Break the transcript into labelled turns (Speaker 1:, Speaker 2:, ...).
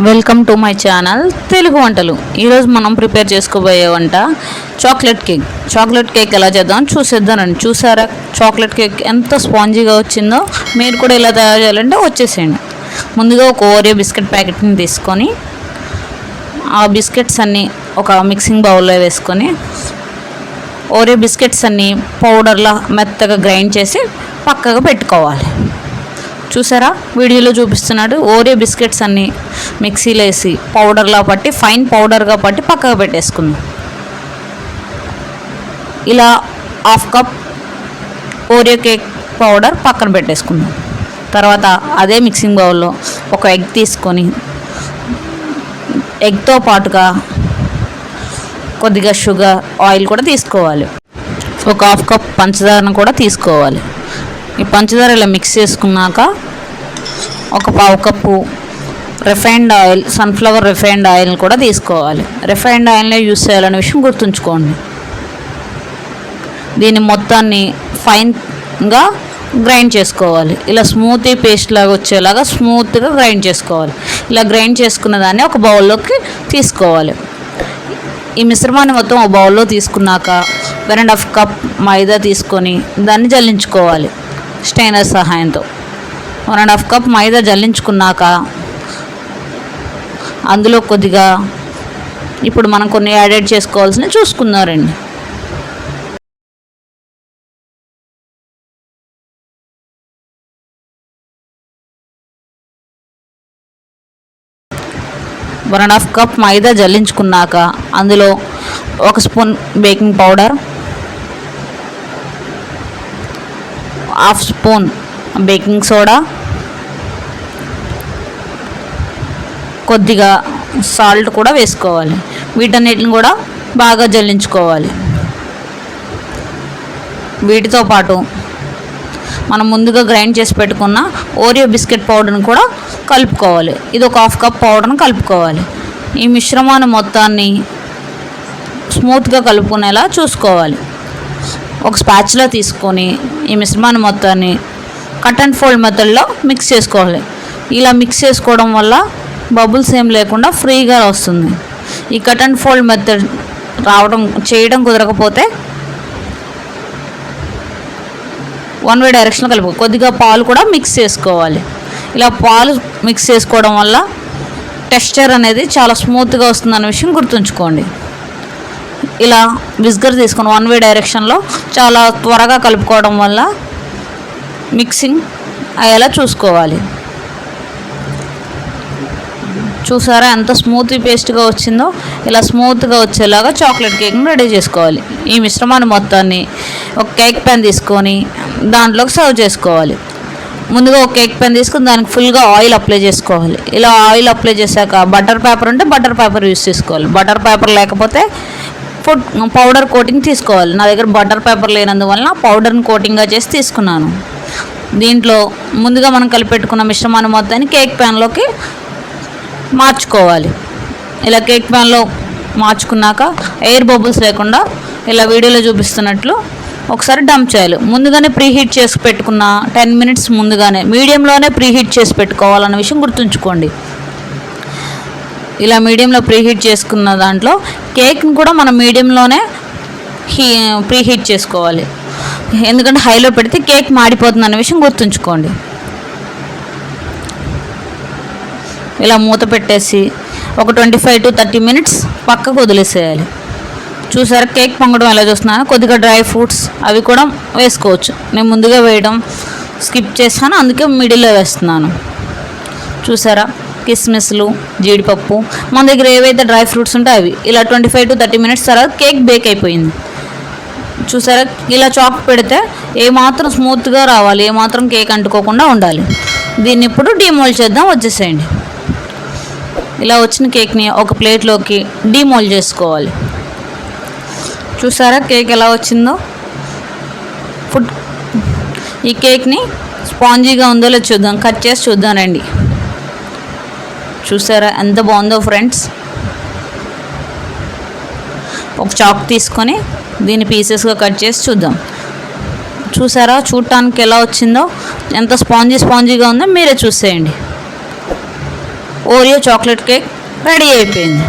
Speaker 1: Welcome to my channel Telugu వంటలు. ఈరోజు మనం ప్రిపేర్ చేసుకోబోయే వంట చాక్లెట్ కేక్. చాక్లెట్ కేక్ ఎలా చేద్దాం చూసేద్దానండి. చూసారా చాక్లెట్ కేక్ ఎంత స్పాంజీగా వచ్చిందో? మీరు కూడా ఇలా తయారు చేయాలంటే వచ్చేసేయండి. ముందుగా ఒక ఓరియో బిస్కెట్ ప్యాకెట్ని తీసుకొని ఆ బిస్కెట్స్ అన్నీ ఒక మిక్సింగ్ బౌల్లో వేసుకొని ఓరియో బిస్కెట్స్ అన్నీ పౌడర్లా మెత్తగా గ్రైండ్ చేసి పక్కగా పెట్టుకోవాలి. చూసారా వీడియోలో చూపిస్తున్నాడు. ఓరియో బిస్కెట్స్ అన్నీ మిక్సీలో వేసి పౌడర్లా పట్టి ఫైన్ పౌడర్గా పట్టి పక్కకు పెట్టేసుకుందాం. ఇలా half cup Oreo cake powder పక్కన పెట్టేసుకుందాం. తర్వాత అదే మిక్సింగ్ బౌల్లో ఒక ఎగ్ తీసుకొని ఎగ్తో పాటుగా కొద్దిగా షుగర్ ఆయిల్ కూడా తీసుకోవాలి. ఒక హాఫ్ కప్ పంచదారను కూడా తీసుకోవాలి. ఈ పంచదార ఇలా మిక్స్ చేసుకున్నాక ఒక పావు cup refined oil, sunflower refined ఆయిల్ని కూడా తీసుకోవాలి. రిఫైన్డ్ ఆయిల్నే యూస్ చేయాలనే విషయం గుర్తుంచుకోండి. దీన్ని మొత్తాన్ని ఫైన్గా గ్రైండ్ చేసుకోవాలి. ఇలా స్మూతీ పేస్ట్ లాగా వచ్చేలాగా స్మూత్గా గ్రైండ్ చేసుకోవాలి. ఇలా గ్రైండ్ చేసుకున్న దాన్ని ఒక బౌల్లోకి తీసుకోవాలి. ఈ మిశ్రమాన్ని మొత్తం ఒక బౌల్లో తీసుకున్నాక 1.5 కప్ మైదా తీసుకొని దాన్ని జల్లించుకోవాలి స్టైనర్ సహాయంతో. 1.5 కప్ మైదా జల్లించుకున్నాక అందులో కొద్దిగా ఇప్పుడు మనం కొన్ని యాడ్ చేసుకోవాల్సినవి చూసుకున్నారండి. One and half cup maida జల్లించుకున్నాక అందులో 1 spoon baking powder, 1/2 spoon baking soda, కొద్దిగా సాల్ట్ కూడా వేసుకోవాలి. వీటన్నిటిని కూడా బాగా జల్లించుకోవాలి. వీటితో పాటు మనం ముందుగా గ్రైండ్ చేసి పెట్టుకున్న ఓరియో బిస్కెట్ పౌడర్ని కూడా కలుపుకోవాలి. ఇది ఒక 1/2 కప్ పౌడర్ని కలుపుకోవాలి. ఈ మిశ్రమాన్ని మొత్తాన్ని స్మూత్గా కలుపుకునేలా చూసుకోవాలి. ఒక స్పాచులా తీసుకొని ఈ మిశ్రమాన్ని మొత్తాన్ని కట్ అండ్ ఫోల్డ్ మెథడ్లో మిక్స్ చేసుకోవాలి. ఇలా మిక్స్ చేసుకోవడం వల్ల బబుల్స్ ఏం లేకుండా ఫ్రీగా వస్తుంది. ఈ కట్ అండ్ ఫోల్డ్ మెథడ్ చేయడం కుదరకపోతే వన్ వే డైరెక్షన్లో కలుపు. కొద్దిగా పాలు కూడా మిక్స్ చేసుకోవాలి. ఇలా పాలు మిక్స్ చేసుకోవడం వల్ల టెక్స్చర్ అనేది చాలా స్మూత్గా వస్తుందన్న విషయం గుర్తుంచుకోండి. ఇలా విస్కర్ తీసుకొని వన్ వే డైరెక్షన్లో చాలా త్వరగా కలుపుకోవడం వల్ల మిక్సింగ్ అయ్యేలా చూసుకోవాలి. చూసారా ఎంత స్మూత్ పేస్ట్గా వచ్చిందో? ఇలా స్మూత్గా వచ్చేలాగా చాక్లెట్ కేక్ని రెడీ చేసుకోవాలి. ఈ మిశ్రమాన్ని మొత్తాన్ని ఒక కేక్ ప్యాన్ తీసుకొని దాంట్లోకి సర్వ్ చేసుకోవాలి. ముందుగా ఒక కేక్ ప్యాన్ తీసుకుని దానికి ఫుల్గా ఆయిల్ అప్లై చేసుకోవాలి. ఇలా ఆయిల్ అప్లై చేశాక బటర్ పేపర్ ఉంటే బటర్ పేపర్ యూస్ చేసుకోవాలి. బటర్ పేపర్ లేకపోతే ఫుడ్ పౌడర్ కోటింగ్ తీసుకోవాలి. నా దగ్గర బటర్ పేపర్ లేనందువలన పౌడర్ని కోటింగ్గా చేసి తీసుకున్నాను. దీంట్లో ముందుగా మనం కలిపెట్టుకున్న మిశ్రమాన్ని మొత్తాన్ని కేక్ ప్యాన్లోకి మార్చుకోవాలి. ఇలా కేక్ ప్యాన్లో మార్చుకున్నాక ఎయిర్ బబుల్స్ లేకుండా ఇలా వీడియోలో చూపిస్తున్నట్లు ఒకసారి డంప్ చేయాలి. ముందుగానే ప్రీహీట్ చేసి పెట్టుకున్న 10 మినిట్స్ ముందుగానే మీడియంలోనే ప్రీహీట్ చేసి పెట్టుకోవాలన్న విషయం గుర్తుంచుకోండి. ఇలా మీడియంలో ప్రీహీట్ చేసుకున్న దాంట్లో కేక్ని కూడా మనం మీడియంలోనే ప్రీహీట్ చేసుకోవాలి. ఎందుకంటే హైలో పెడితే కేక్ మాడిపోతుంది అనే విషయం గుర్తుంచుకోండి. ఇలా మూత పెట్టేసి ఒక 25 to 30 మినిట్స్ పక్కకు వదిలేసేయాలి. చూసారా కేక్ పొంగడం ఎలా చూస్తున్నాను? కొద్దిగా డ్రై ఫ్రూట్స్ అవి కూడా వేసుకోవచ్చు. నేను ముందుగా వేయడం స్కిప్ చేస్తాను, అందుకే మిడిల్లో వేస్తున్నాను. చూసారా కిస్మిస్లు, జీడిపప్పు, మన దగ్గర ఏవైతే డ్రై ఫ్రూట్స్ ఉంటాయో అవి. ఇలా 25 to 30 మినిట్స్ తర్వాత కేక్ బేక్ అయిపోయింది. చూసారా ఇలా చాక్ పెడితే ఏమాత్రం స్మూత్గా రావాలి, ఏమాత్రం కేక్ అంటుకోకుండా ఉండాలి. దీన్ని ఇప్పుడు డీమోల్డ్ చేద్దాం. వచ్చేసేయండి. ఇలా వచ్చిన కేక్ని ఒక ప్లేట్లోకి డీమోల్డ్ చేసుకోవాలి. చూసారా కేక్ ఎలా వచ్చిందో? ఈ కేక్ని స్పాంజీగా ఉందో లేదో చూద్దాం. కట్ చేసి చూద్దాం రండి. చూసారా ఎంత బాగుందో ఫ్రెండ్స్? ఒక చాక్ తీసుకొని దీన్ని పీసెస్గా కట్ చేసి చూద్దాం. చూసారా చూడటానికి ఎలా వచ్చిందో? ఎంత స్పాంజీగా ఉందో మీరే చూసేయండి. ఓరియో చాక్లెట్ కేక్ రెడీ అయిపోయింది.